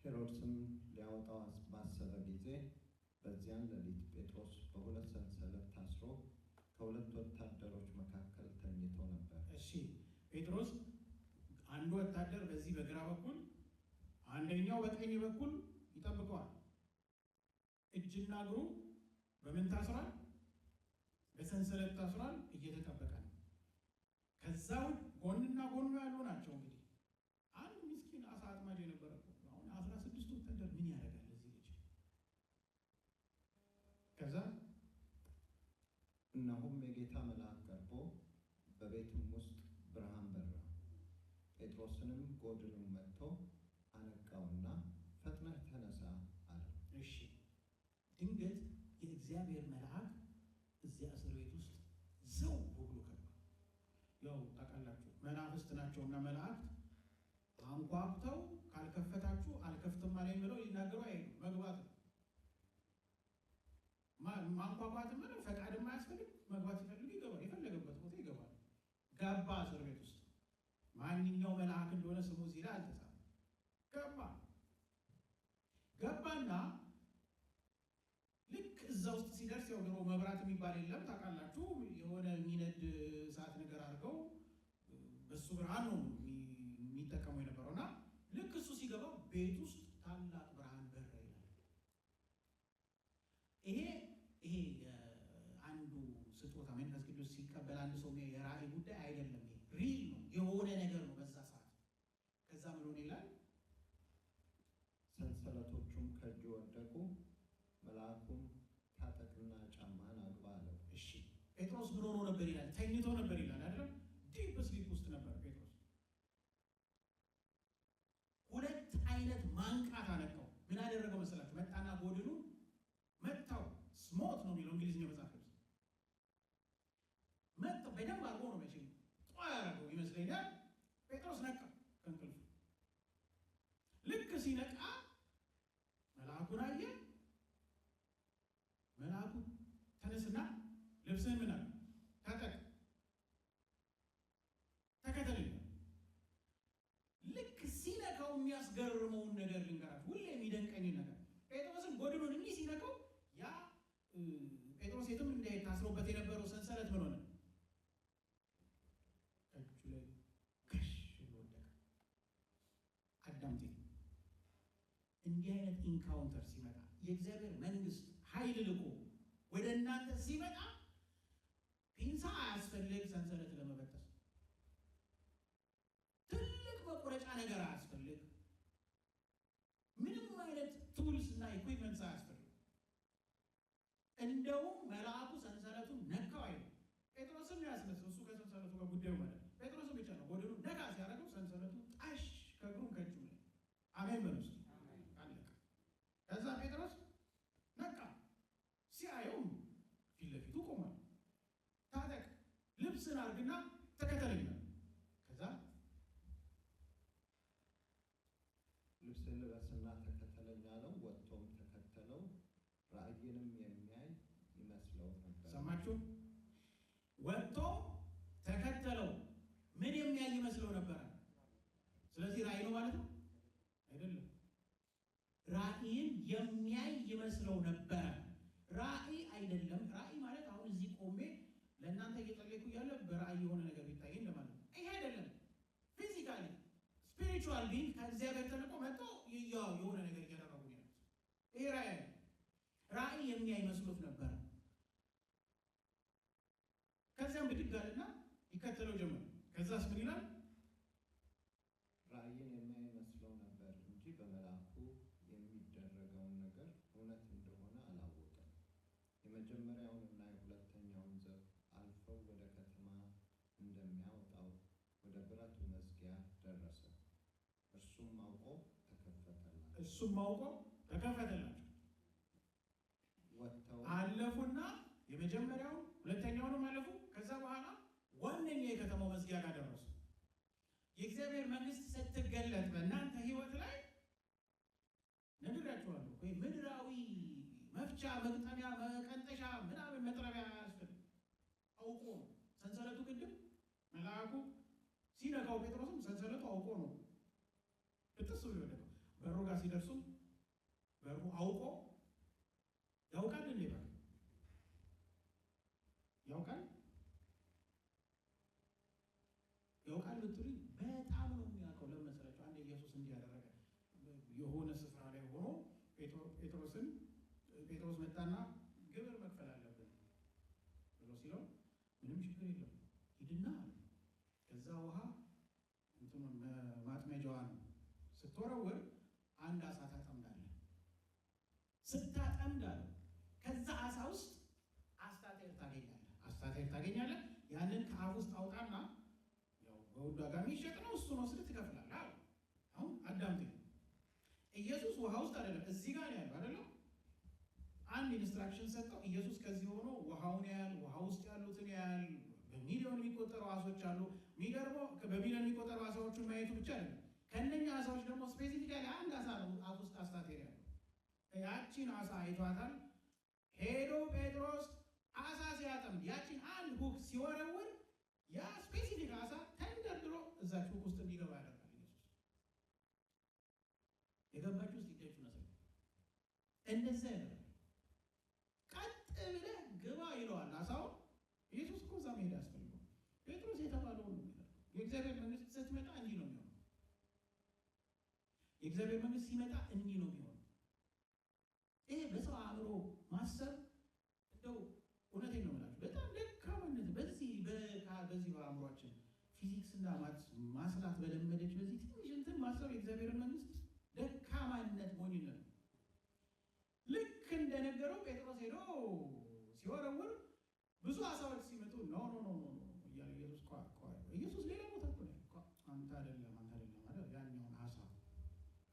ሄሮድስም ሊያወጣው ባሰበ ጊዜ በዚያን ሌሊት ጴጥሮስ በሁለት ሰንሰለት ታስሮ ከሁለት ወታደሮች መካከል ተኝቶ ነበር። እሺ፣ ጴጥሮስ አንዱ ወታደር በዚህ በግራ በኩል አንደኛው በቀኝ በኩል ይጠብቀዋል። እጅና እግሩ በምን ታስሯል? በሰንሰለት ታስሯል። እየተጠበቀ ነው። ከዛው ጎንና ጎኑ ያሉ ናቸው። እንግዲህ አንድ ምስኪን አሳ አጥማጅ የነበረ አሁን 16 ወታደር ምን ያደርጋል እዚህ ልጅ? ከዛ እነሆም የጌታ መልአክ ቀርቦ በቤቱም ውስጥ ብርሃን በራ። ጴጥሮስንም ጎድኑን መጥቶ አነቃውና ፈጥነህ ተነሳ አለው። እሺ፣ ድንገት የእግዚአብሔር መልአክ እዚያ እስር ቤት ውስጥ ዘው ብሎ ገባ። ያው ታውቃላችሁ መናፍስት ናቸውና መላእክት አንኳኩተው ካልከፈታችሁ አልከፍትም አለኝ ብለው ሊናገሩ አይሄዱ። መግባት ነው ማንኳኳት ማለት ፈቃድ የማያስፈልግ መግባት ሲፈልግ ይገባል። የፈለገበት ቦታ ይገባል። ገባ እስር ቤት ውስጥ ማንኛው መልአክ እንደሆነ ስሙ እዚህ ላይ አልተጻፈም። ገባና ልክ እዛ ውስጥ ሲደርስ ያው ድሮ መብራት የሚባል የለም ታውቃላችሁ። የሆነ የሚነድ እሳት ነገር አድርገው በሱ ብርሃን ነው የሚጠቀሙ የነበረው እና ልክ እሱ ሲገባ ቤት ውስጥ ቅዱስ ሲቀበል አንድ ሰው የራእይ ጉዳይ አይደለም። ይሄ ሪል ነው፣ የሆነ ነገር ነው በዛ ሰዓት። ከዛ ምን ሆነ ይላል? ሰንሰለቶቹም ከእጁ ወደቁ። መልአኩም ታጠቅና ጫማን አግባ አለው። እሺ ጴጥሮስ ምን ሆኖ ነበር ይላል? ተኝቶ ነበር ይላል አይደለም? ዲፕ ስሊፕ ውስጥ ነበር ጴጥሮስ። ሁለት አይነት ማንቃት አነቃው። ምን አደረገው መሰላችሁ? መጣና ጎድኑ መታው። ስሞት ነው የሚለው እንግሊዝኛ መጽሐፍ ቅዱስ። መጣው በደንብ አድርጎ ነው መቼም ጧያረገው ይመስለኛል። ጴጥሮስ ነቃ ከእንቅልፉ። ልክ ሲነቃ መልአኩን አየ። መልአኩ ተነስና ልብስህን ምን አለ? ታጠቅ፣ ተከተለኝ። ልክ ሲነካው የሚያስገርመውን ነገር ልንገራችሁ፣ ሁሌ የሚደንቀኝ ነገር ጴጥሮስን ጎድኑን እንዲህ ሲነካው ያ ጴጥሮስ የትም እንዳይሄድ ታስሮበት የነበረው ሰንሰለት ምን ሆነ? እጁ ላይ ከሽ ብሎ ወደቀ። አዳምጤ እንዲህ አይነት ኢንካውንተር ሲመጣ የእግዚአብሔር መንግስት ኃይል ልኮ ወደ እናንተ ሲመጣ ፒንሳ አያስፈልግ፣ ሰንሰለት ለመበጠስ ትልቅ መቁረጫ ነገር አያስፈልግ፣ ምንም አይነት ቱልስ እና ኢኩዊፕመንትስ አያስፈልግ። እንደውም መልአኩ ሰንሰለቱን ነካው አይደል? ጴጥሮስም ያስነሳው እሱ ከሰንሰለቱ ጋር ጉዳዩ ማለት ነው። ጴጥሮስም ብቻ ነው ጎድኑ ነካ ሲያደርገው ሰንሰለቱ ጣሽ ከእግሩም ከእጁ ላይ። አሜን በሉ እስኪ። አለቀ። ከዛ ጴጥሮስ ነቃ። ሲያየውም ፊት ለፊቱ ቆሟል። ታጠቅ፣ ልብስን አድርግና ተከተለኝ። ከዛ ልብስህን ልበስና ተከተለኝ አለው። ወጥቶም ተከተለው። ራእይንም የሚያይ ይመስለው ነበር። ሰማችሁ? ወጥቶ ተከተለው። ምን የሚያይ ይመስለው ነበረ? ስለዚህ ራእይ ነው ማለት ነው አይደለም። ራእይን የሚያይ ይመስለው ነበረ። ራእይ አይደለም። ራእይ ማለት አሁን እዚህ ቆሜ ለእናንተ እየጸለይኩ እያለ በራእይ የሆነ ነገር ቢታየኝ ለማለት ነው። ይሄ አይደለም። ፊዚካሊ ስፒሪቹዋል ቢንግ ከእግዚአብሔር ተልቆ መጥቶ የሆነ ነገር እያደረጉ ነው። ይሄ ራእይ ራእይ የሚያይ መስሎት ነበረ። ከዚያም ብድግ አለና ይከተለው ጀመረ። ከዛስ ምን ይላል? ራእይን የሚያይ መስለው ነበር እንጂ በመልአኩ የሚደረገውን ነገር እውነት እንደሆነ አላወቀም። የመጀመሪያውንና የሁለተኛውን ዘብ አልፈው ወደ ከተማ እንደሚያወጣው ወደ ብረቱ መዝጊያ ደረሰ። እርሱም አውቆ ተከፈተላቸው። ወጥተው አለፉና የመጀመሪያውን ሁለተኛውንም አለፉ። ከዛ በኋላ ዋነኛ የከተማው መዝጊያ ጋር ደረሱ። የእግዚአብሔር መንግስት ስትገለጥ በእናንተ ህይወት ላይ ነግራችኋለሁ። ምድራዊ መፍቻ፣ መግጠሚያ፣ መቀንጠሻ ምናምን መጥረቢያ አያስፈልግም። አውቆ ነው ሰንሰለቱ። ቅድም መልአኩ ሲነካው ጴጥሮስም ሰንሰለቱ አውቆ ነው ብጥስ ብሎ የወደቀው። በሩ ጋር ሲደርሱም በሩ አውቆ ያውቃል። እንዴ በር ያውቃል ብትሉኝ በጣም ነው የሚያውቀው። ለምን መሰላችሁ? አንድ ኢየሱስ እንዲህ ያደረገ የሆነ ስፍራ ላይ ሆኖ ጴጥሮስ መጣና ግብር መክፈል አለብን ብሎ ሲለው ምንም ችግር የለም ሂድና አለ። ከዛ ውሃ እንትኑን ማጥመጃዋን ስትወረውር አንድ አሳ ታጠምዳለህ። ስታጠምድ አለ ከዛ አሳ ውስጥ አስታቴር ታገኛለህ። ያንን ከአፍ ውስጥ አውጣና ያው በውድ ዋጋ የሚሸጥ ነው፣ እሱን ወስደህ ትከፍላለህ አለ። አሁን አዳምጥ። ኢየሱስ ውሃ ውስጥ አይደለም፣ እዚህ ጋር ነው ያለው አይደለም። አንድ ኢንስትራክሽን ሰጠው። ኢየሱስ ከዚህ ሆኖ ውሃውን ያያል፣ ውሃ ውስጥ ያሉትን ያያል። በሚሊዮን የሚቆጠሩ አሳዎች አሉ። የሚገርመው በሚሊዮን የሚቆጠሩ አሳዎቹን ማየቱ ብቻ አይደለም። ከእነኛ አሳዎች ደግሞ ስፔሲፊካሊ አንድ አሳ ነው አፍ ውስጥ አስታቴር ያለው። ያቺን አሳ አይቷታል። ሄዶ ጴጥሮስ አሳ ሲያጠምድ ያቺን አንድ ሁክ ሲወረውር ያ ስፔሲፊክ አሳ ተንደርድሮ እዛች ሁክ ውስጥ እንዲገባ ያደርጋል። ኢየሱስ የገባችሁ ውስጥ ይገጩ ነሰ እንደዛ ያደርጋል። ቀጥ ብለህ ግባ ይለዋል አሳው። ኢየሱስ እኮ እዛ መሄድ ያስፈልገው። ጴጥሮስ የተባለው ነው የሚለው። የእግዚአብሔር መንግስት ስትመጣ እንዲህ ነው የሚሆነው። የእግዚአብሔር መንግስት ሲመጣ እንዲህ ነው የሚሆነው። ይሄ በሰው አእምሮ ማሰብ እንደው እውነቴን ነው የምላችሁ በጣም ደካማነት። ክርስትና ማስላት በለመደች በዚህ ትንሽ እንትን ማሰብ የእግዚአብሔርን መንግስት ደካማነት ሞኝነት ነው። ልክ እንደነገረው ጴጥሮስ ሄዶ ሲወረውር ብዙ አሳዎች ሲመጡ ኖ እያለ ኢየሱስ ሌላ ቦታ እኮ ነው አንተ አይደለም ማለት ያኛውን አሳ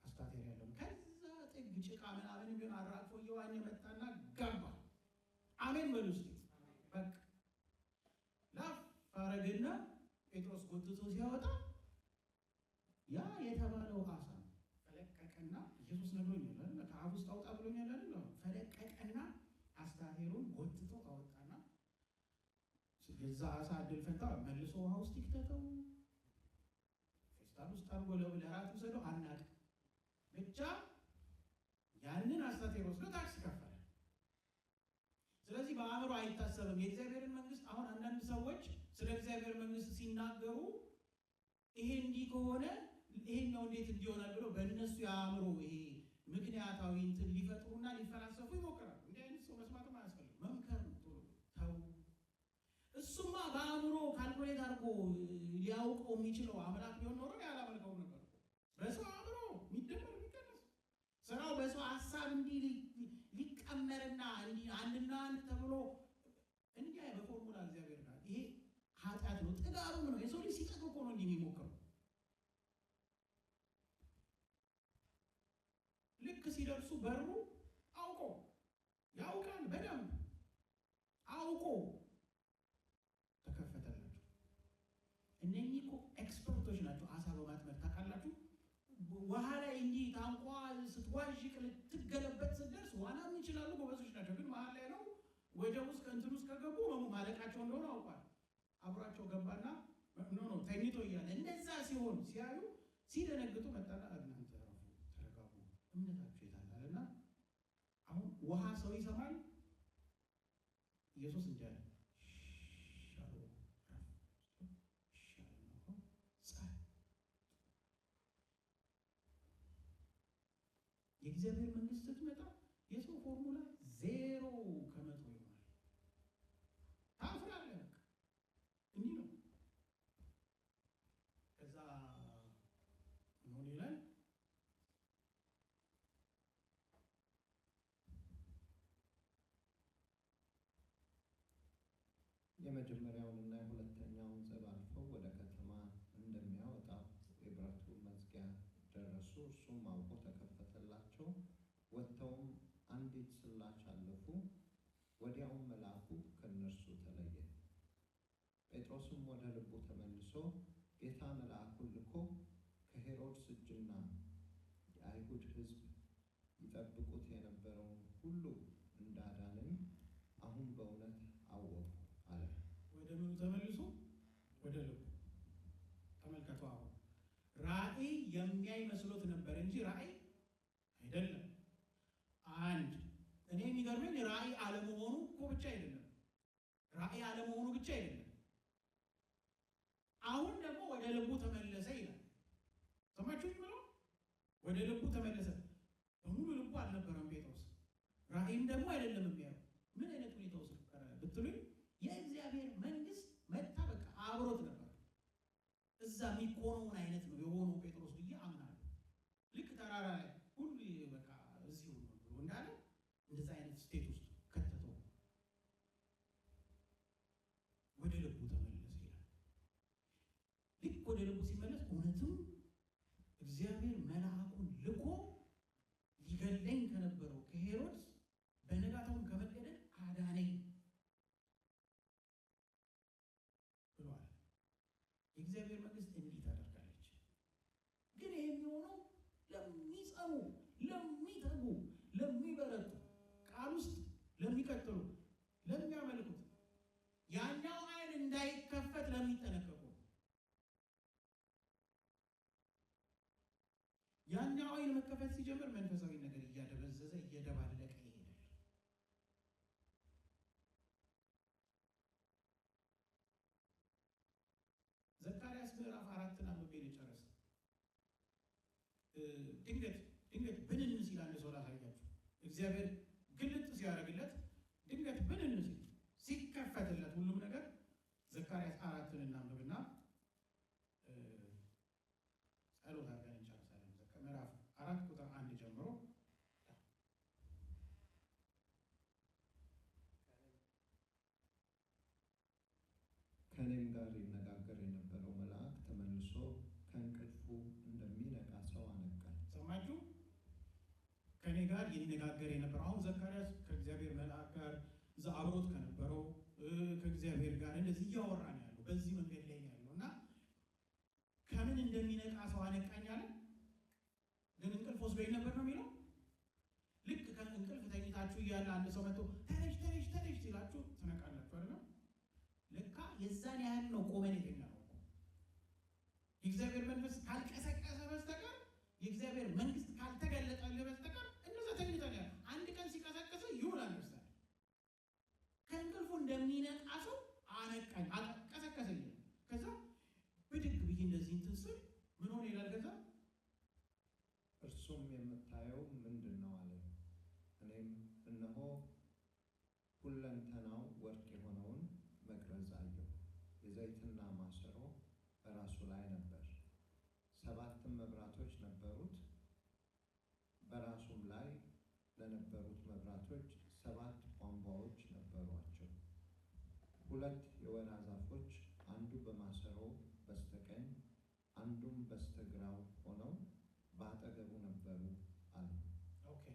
አስታቴር ያለው ከዛ ጥግ ጭቃ ምናምን ቢሆን አራግፎ እየዋኘ መጣና ገባ። አሜን በሉ እስኪ። በቃ ላፍ አረገና ጴጥሮስ ጎትቶ ሲያወጣ ያ የተባለው አሳ ፈለቀቀና ኢየሱስ ነግሮኛል ከአፍ ውስጥ አውጣ ብሎኛል አይደል? ፈለቀቀና አስታቴሩን ጎትቶ አወጣና የዛ አሳ እድል ፈንታ መልሶ ውሃ ውስጥ ይክተተው ፌስታል ውስጥ አድርጎ ለራት ውሰደው አናውቅም። ብቻ ያንን አስታቴር ወስዶ ታክስ ከፈለ። ስለዚህ በአእምሮ አይታሰብም የእግዚአብሔርን መንግስት። አሁን አንዳንድ ሰዎች ስለ እግዚአብሔር መንግስት ሲናገሩ ይሄ እንዲህ ከሆነ ይሄኛው እንዴት እንዲሆናል ብሎ በእነሱ የአእምሮ ይሄ ምክንያታዊ እንትን ሊፈጥሩና ሊፈላሰፉ ይሞክራሉ። እንዲህ አይነት ሰው መስማትም አያስፈልግም፣ መምከር ነው። ቶሎ ተው። እሱማ በአእምሮ ካልኩሌት አድርጎ ሊያውቀው የሚችለው አምላክ ቢሆን ኖሮ ያላመልከው ነበር። በሰው አእምሮ የሚደመር የሚቀነስ ስራው በሰው ሀሳብ እንዲህ ሊቀመርና እንዲህ አንድና አንድ ተብሎ እንዲህ በፎርሙላ እግዚአብሔር ጋር ይሄ ኃጢአት ነው፣ ጥጋሩም ነው። የሰው ልጅ ሲጠቅ እኮ ነው እንዲህ የሚሞክረው። ልክ ሲደርሱ በሩ አውቆ ያውቃል፣ በደንብ አውቆ ተከፈተላቸው። እነኚህ እኮ ኤክስፐርቶች ናቸው አሳ በማጥመድ ታውቃላችሁ። ውሃ ላይ እንዲህ ታንኳ ስትዋዥቅ ልትገለበት ስትደርስ ዋና ይችላሉ፣ ጎበዞች ናቸው። ግን መሀል ላይ ነው ወጀብ ውስጥ ከእንትን ውስጥ ከገቡ ማለቃቸው እንደሆነ አውቋል። አብሯቸው ገባና ኖ ተኝቶ እያለ እንደዛ ሲሆን ሲያዩ ሲደነግጡ መጣና እናንተ ተረጋጉ፣ እምነታችሁ የታላልና አሁን ውሃ ሰው ይሰማል። ኢየሱስ እንዲህ አለ የእግዚአብሔር መንግስት ስትመጣ የሰው ፎርሙላ 0% ይሆናል። ታፍራለህ። በቃ እንዲህ ነው። ከዛ ምን ይላል? የመጀመሪያውንና የሁለተኛውን ዘብ አልፈው ወደ ከተማ እንደሚያወጣ የብረቱ መዝጊያ ደረሱ። እርሱም አውቆ ተከፈተላቸው። ወጥተውም አንዲት ስላች አለፉ። ወዲያውም መልአኩ ከእነርሱ ተለየ። ጴጥሮስም ወደ ልቡ ተመልሶ ጌታ መልአኩን ልኮ ከሄሮድስ እጅና የአይሁድ ሕዝብ ይጠብቁት የነበረውን ሁሉ እንዳዳነኝ አሁን በእውነት አወቁ አለ። ወደ ምኑ ተመልሶ? ወደ ልቡ። ተመልከቱ። አሁን ራእይ የሚያይ መስሎት ነበር እንጂ ራእይ አይደለም። አንድ እኔ የሚገርመኝ ራእይ አለመሆኑ እኮ ብቻ አይደለም። ራእይ አለመሆኑ ብቻ አይደለም። አሁን ደግሞ ወደ ልቡ ተመለሰ ይላል። ሰማችሁኝ ብሎ ወደ ልቡ ተመለሰ። በሙሉ ልቡ አልነበረም ጴጥሮስ። ራእይም ደግሞ አይደለም የሚያየው። ምን አይነት ሁኔታ ውስጥ ብትሉኝ የእግዚአብሔር መንግስት መጣ። በቃ አብሮት ነበር። እዛ የሚቆነውን አይነት ነው የሆነው ጴጥሮስ ብዬ አምናለሁ። ልክ ተራራ ላይ ሁሉ በቃ እዚሁ ነው ብሎ እንዳለ እንደዛ አይነት ስቴት ውስጥ ከተተው። ወደ ልቡ ተመለሰ ይላል። ልክ ወደ ልቡ ሲመለስ እውነትም እግዚአብሔር መልአኩን ልኮ ሊገለኝ ከነበረው ከሄሮድስ በነጋታውን ከመገደል አዳነኝ ብሏል። የእግዚአብሔር መንግስት እንዲህ ታደርጋለች። ግን ይሄ የሚሆነው ለሚጸኑ፣ ለሚተጉ፣ ለሚበረቱ፣ ቃል ውስጥ ለሚቀጥሉ፣ ለሚያመልኩት፣ ያኛው አይን እንዳይከፈት ለሚጠነቀቁ። ያኛው አይን መከፈት ሲጀምር መንፈሳዊ ነገር እያደበዘዘ እየደባለቀ ይሄዳል። ዘካርያስ ምዕራፍ 4 አንብቤ ልጨርስ። ድንገት ብንን ሲል አንድ ሰው ላሳያችሁ። እግዚአብሔር ግልጥ ሲያደርግለት ድንገት ብንን ሲል ሲከፈትለት ሁሉም ነገር ዘካርያስ 4 እናንብብና ከእኔም ጋር ይነጋገር የነበረው መልአክ ተመልሶ ከእንቅልፉ እንደሚነቃ ሰው አነቃኝ። ሰማችሁ? ከእኔ ጋር ይነጋገር የነበረው አሁን ዘካርያስ ከእግዚአብሔር መልአክ ጋር እዛ አብሮት ከነበረው ከእግዚአብሔር ጋር እንደዚህ እያወራ ነው ያለው። በዚህ መንገድ ላይ ያለው እና ከምን እንደሚነቃ ሰው አነቃኝ አለ። ግን እንቅልፍ ወስዶኝ ነበር ነው የሚለው። ልክ ከእንቅልፍ ተኝታችሁ እያለ አንድ ሰው መጥቶ ተነሽ ተነሽ ተነሽ ሲላችሁ ትነቃላችሁ አይደል? ለካ የዛን ያህል ነው ቆመን የተኛ ነው። የእግዚአብሔር መንፈስ ካልቀሰቀሰ በስተቀር የእግዚአብሔር መንግስት ካልተገለጠልህ በስተቀር እንደዛ ተኝተን ያለ አንድ ቀን ሲቀሰቀሰ ይውላል መስል ከእንቅልፉ እንደሚነቃ ሰው አነቃኝ፣ ቀሰቀሰኝ። ከዛ ብድግ ብዬ እንደዚህ እንትን ስል ምን ሆነ ይላል። ከዛ እርሱም የምታየው ምንድን ነው አለ። እኔም እነሆ ሁለንተናው ወርቅ የሆነውን መቅረዝ አየሁ። የዘይትና ማሰሮ በራሱ ላይ ነበር፣ 7 መብራቶች ነበሩት። በራሱም ላይ ለነበሩት መብራቶች 7 ቧንቧዎች ነበሯቸው። 2 የወይራ ዛፎች አንዱ በማሰሮ በስተቀኝ አንዱም በስተግራው ሆነው በአጠገቡ ነበሩ አሉ። ኦኬ፣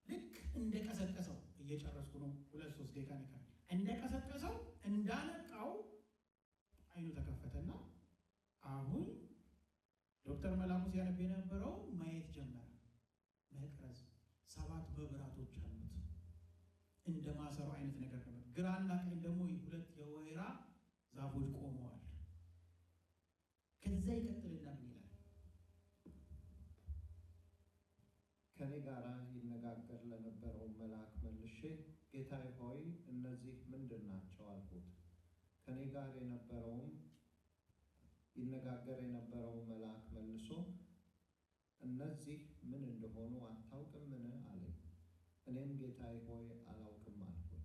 ልክ እንደቀሰቀሰው እየጨረስኩ ነው። 2-3 ደቂቃ ነካ እንደቀሰቀሰው እንዳነቃው አይኑ ተከፈተና አሁን ዶክተር መላኩ ሲያነብ የነበረው ማየት ጀመረ። መቅረዝ 7 መብራቶች አሉት። እንደ ማሰሮ አይነት ነገር ነበር። ግራና ቀኝ ደግሞ 2 የወይራ ዛፎች ቆመዋል። ከዛ ይቀጥልና ምን ይላል? ከኔ ጋር ይነጋገር ለነበረው መልአክ መልሼ ጌታዬ ሆይ እነዚህ ምንድን ናቸው አልኩት። ከኔ ጋር ይነጋገር የነበረው መልአክ መልሶ እነዚህ ምን እንደሆኑ አታውቅምን አለኝ። እኔም ጌታዬ ሆይ አላውቅም አልኩት።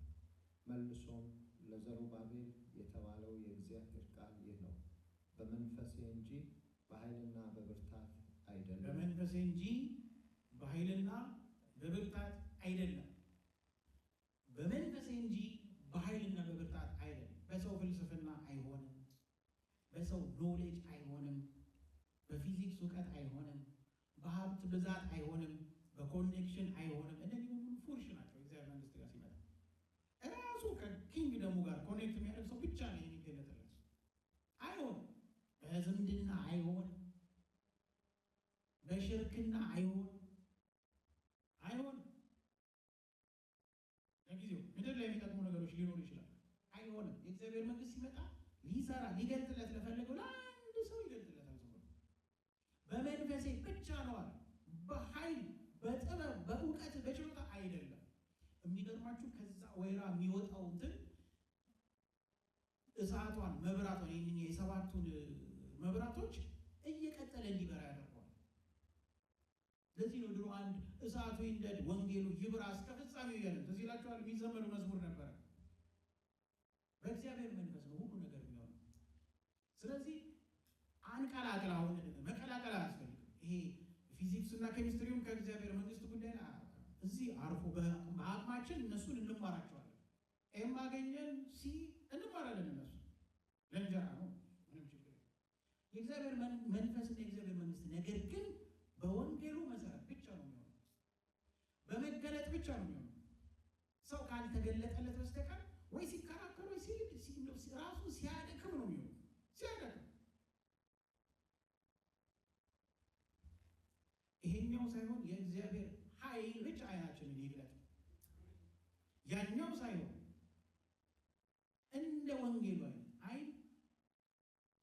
መልሶም ለዘሩባቤል የተባለው የእግዚአብሔር ቃል ይህ ነው፣ በመንፈሴ እንጂ በኃይልና በብርታት አይደለም። በመንፈሴ እንጂ በኃይልና በብርታት አይደለም። በመንፈሴ እንጂ በኃይልና በብርታት አይደለም። በሰው ፍልስፍና አይሆንም፣ በሰው ኖሌጅ አይሆንም፣ በፊዚክስ እውቀት አይሆንም፣ በሀብት ብዛት አይሆንም፣ በኮኔክሽን አይሆንም። እነዚህ ሁሉ ፉርሽ ናቸው። እግዚአብሔር መንግስት ጋር ሲመጣ እራሱ ከኪንግደሙ ጋር ኮኔክት የሚያደርግ ሰው ብቻ ነው የሚገለጥለት። አይሆንም፣ በዝምድና አይሆንም፣ በሽርክና አይሆንም። ለጊዜው ምድር ላይ የሚጠቅሙ ነገሮች ሊኖሩ ይችላል። አይሆንም። የእግዚአብሔር መንግስት ሲመጣ ሊሰራ ሊገልጥለት ለፈለገው ለአንድ ሰው ይገልጥለታል። ሰው በመንፈሴ ብቻ ነው አለ። በኃይል በጥበብ በእውቀት በችሎታ አይደለም። የሚገርማችሁ ከዛ ወይራ የሚወጣው እንትን እሳቷን መብራቷን ይህንን የ7ቱን መብራቶች እየቀጠለ እንዲበራ ያደርገዋል። ለዚህ ነው ድሮ አንድ እሳቱ ይንደድ ወንጌሉ ይብራ እስከ ፍጻሜው እያለ እዚህ ይላችኋል የሚዘመሩ መዝሙር ነበረ። በእግዚአብሔር መንፈስ ነው ሁሉ ነገር የሚሆነው። ስለዚህ አንቀላቅል፣ አሁን መቀላቀል አያስፈልግም። ይሄ ፊዚክስ እና ኬሚስትሪውን ከእግዚአብሔር መንግስት ጉዳይ እዚህ አርፎ በአቅማችን እነሱን እንማራቸዋለን። ኤም አገኘን ሲ እንማራለን። እነሱ ለእንጀራ ነው፣ ምንም ችግር የለም። የእግዚአብሔር መንፈስና የእግዚአብሔር መንግስት ነገር ግን በወንጌሉ መሰረት ብቻ ነው የሚሆነው፣ በመገለጥ ብቻ ነው የሚሆነው። ሰው ካልተገለጠለት በስተቀር ወይ ሲከራከሩ ወይ ራሱ ሲያደክም ነው የሚሆነው። ሲያደክም ይሄኛው ሳይሆን የእግዚአብሔር ኃይል ብቻ አይናችንን ይግለጥ። ያኛው ሳይሆን እንደ ወንጌሉ አይን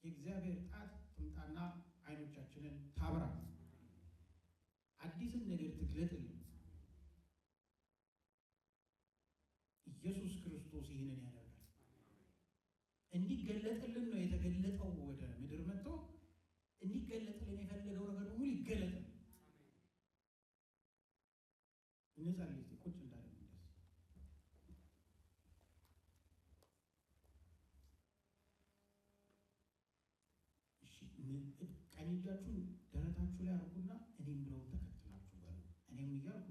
የእግዚአብሔር ጣት ትምጣና አይኖቻችንን ታብራ፣ አዲስን ነገር ትግለጥልን። ኢየሱስ ክርስቶስ ይህንን ያደርጋል። እንዲገለጥልን ነው የተገለጠው። ወደ ምድር መጥቶ እንዲገለጥልን የፈለገው ነገር ሁሉ ይገለጥልን። እንጸልይ። ቁጭ እንዳለ እንደስ እሺ፣ ቀኝ እጃችሁን ደረታችሁ ላይ አድርጉና እኔም ብለው ተከትላችሁ በሉ። እኔም እያልኩ